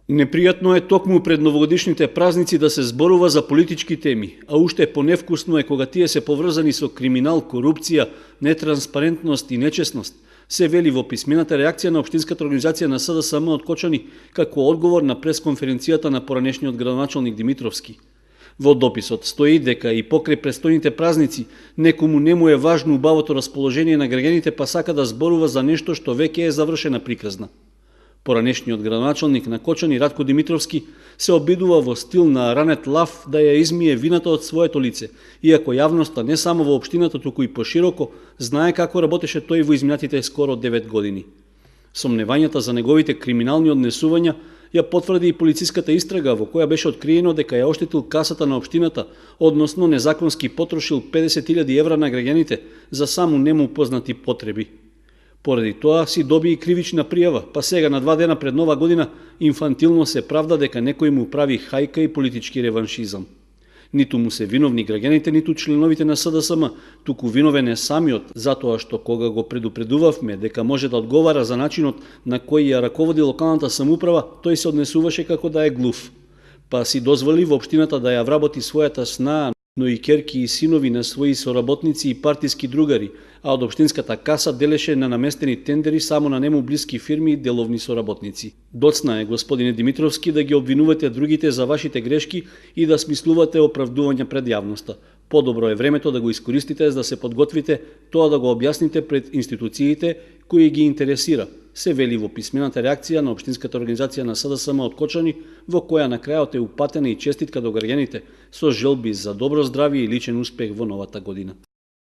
Непријатно е токму пред новогодишните празници да се зборува за политички теми, а уште поневкусно е кога тие се поврзани со криминал, корупција, нетранспарентност и нечесност, се вели во писмената реакција на Општинската организација на СДСМ од Кочани како одговор на пресконференцијата на поранешниот градоначалник Димитровски. Во дописот стои дека и покрај престојните празници некому не му е важно убавото расположение на граѓаните, па сака да зборува за нешто што веќе е завршена приказна. Поранешниот градоначалник на Кочани Ратко Димитровски се обидува во стил на ранет лав да ја измие вината од своето лице, иако јавноста не само во општината, туку и пошироко знае како работеше тој во изминатите скоро 9 години. Сомневањата за неговите криминални однесувања ја потврди и полициската истрага во која беше откриено дека ја оштетил касата на општината, односно незаконски потрошил 50.000 евра на граѓаните за само нему познати потреби. Поради тоа си доби и кривична пријава, па сега на 2 дена пред Нова година инфантилно се правда дека некој му прави хајка и политички реваншизам. Ниту му се виновни граѓаните, ниту членовите на СДСМ, туку виновен е самиот, затоа што кога го предупредувавме дека може да одговара за начинот на кој ја раководи локалната самоуправа, тој се однесуваше како да е глув. Па си дозволи во општината да ја вработи својата снаа, но и ќерки и синови на своји соработници и партиски другари, а од општинската каса делеше на наместени тендери само на нему блиски фирми и деловни соработници. Доцна е, господине Димитровски, да ги обвинувате другите за вашите грешки и да смислувате оправдувања пред јавноста. Подобро е времето да го искористите за да се подготвите тоа да го објасните пред институциите кои ги интересира, се вели во писмената реакција на Општинската организација на СДСМ од Кочани, во која на крајот е упатена и честитка до граѓаните со желби за добро здравје и личен успех во новата година.